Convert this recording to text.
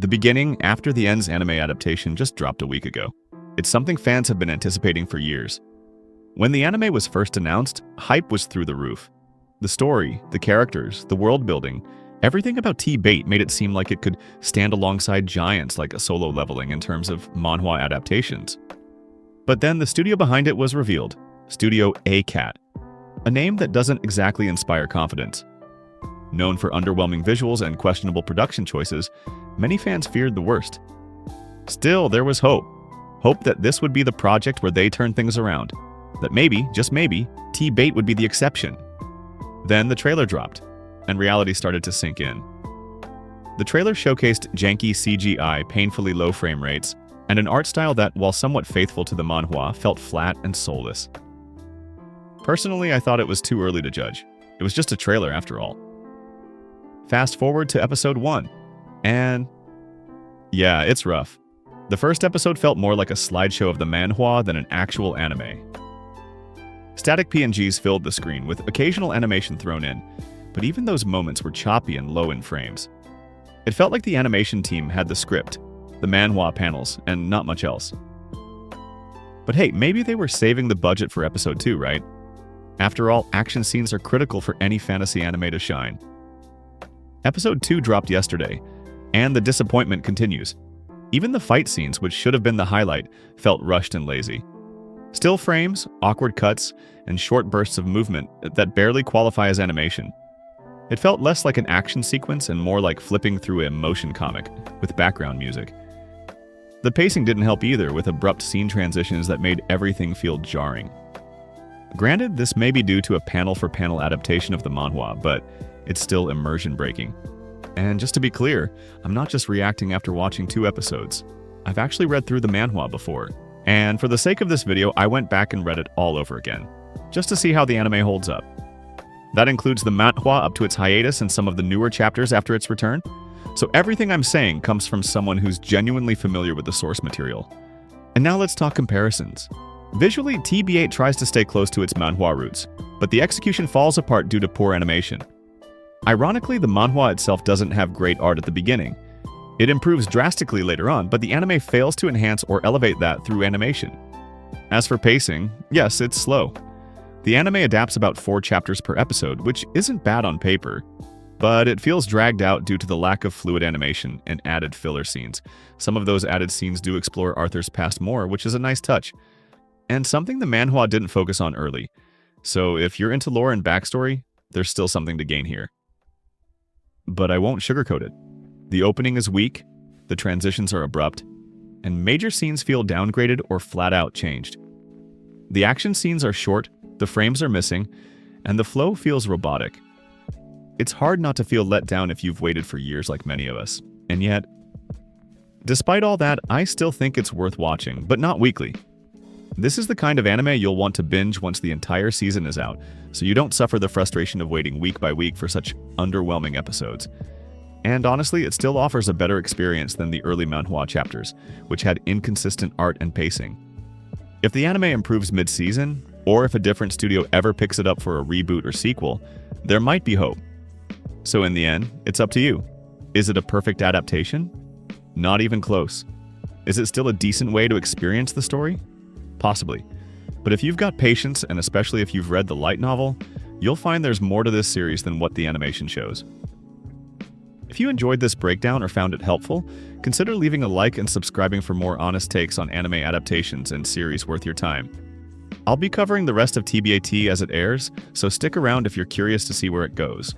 The beginning, after the end's anime adaptation, just dropped a week ago. It's something fans have been anticipating for years. When the anime was first announced, hype was through the roof. The story, the characters, the world building, everything about TBATE made it seem like it could stand alongside giants like a Solo Leveling in terms of manhwa adaptations. But then the studio behind it was revealed, Studio ACAT, a name that doesn't exactly inspire confidence. Known for underwhelming visuals and questionable production choices, many fans feared the worst. Still, there was hope. Hope that this would be the project where they turned things around. That maybe, just maybe, TBATE would be the exception. Then the trailer dropped, and reality started to sink in. The trailer showcased janky CGI, painfully low frame rates, and an art style that, while somewhat faithful to the manhwa, felt flat and soulless. Personally, I thought it was too early to judge. It was just a trailer after all. Fast forward to episode 1, and yeah, it's rough. The first episode felt more like a slideshow of the manhwa than an actual anime. Static PNGs filled the screen, with occasional animation thrown in, but even those moments were choppy and low in frames. It felt like the animation team had the script, the manhwa panels, and not much else. But hey, maybe they were saving the budget for episode 2, right? After all, action scenes are critical for any fantasy anime to shine. Episode 2 dropped yesterday, and the disappointment continues. Even the fight scenes, which should have been the highlight, felt rushed and lazy. Still frames, awkward cuts, and short bursts of movement that barely qualify as animation. It felt less like an action sequence and more like flipping through a motion comic, with background music. The pacing didn't help either, with abrupt scene transitions that made everything feel jarring. Granted, this may be due to a panel-for-panel adaptation of the manhwa, but it's still immersion-breaking. And just to be clear, I'm not just reacting after watching 2 episodes. I've actually read through the manhwa before, and for the sake of this video, I went back and read it all over again, just to see how the anime holds up. That includes the manhwa up to its hiatus and some of the newer chapters after its return. So everything I'm saying comes from someone who's genuinely familiar with the source material. And now let's talk comparisons. Visually, TBATE tries to stay close to its manhwa roots, but the execution falls apart due to poor animation. Ironically, the manhwa itself doesn't have great art at the beginning. It improves drastically later on, but the anime fails to enhance or elevate that through animation. As for pacing, yes, it's slow. The anime adapts about 4 chapters per episode, which isn't bad on paper, but it feels dragged out due to the lack of fluid animation and added filler scenes. Some of those added scenes do explore Arthur's past more, which is a nice touch, and something the manhwa didn't focus on early. So if you're into lore and backstory, there's still something to gain here. But I won't sugarcoat it. The opening is weak, the transitions are abrupt, and major scenes feel downgraded or flat out changed. The action scenes are short, the frames are missing, and the flow feels robotic. It's hard not to feel let down if you've waited for years like many of us. And yet, despite all that, I still think it's worth watching, but not weekly. This is the kind of anime you'll want to binge once the entire season is out, so you don't suffer the frustration of waiting week by week for such underwhelming episodes. And honestly, it still offers a better experience than the early manhwa chapters, which had inconsistent art and pacing. If the anime improves mid-season, or if a different studio ever picks it up for a reboot or sequel, there might be hope. So in the end, it's up to you. Is it a perfect adaptation? Not even close. Is it still a decent way to experience the story? Possibly. But if you've got patience, and especially if you've read the light novel, you'll find there's more to this series than what the animation shows. If you enjoyed this breakdown or found it helpful, consider leaving a like and subscribing for more honest takes on anime adaptations and series worth your time. I'll be covering the rest of TBATE as it airs, so stick around if you're curious to see where it goes.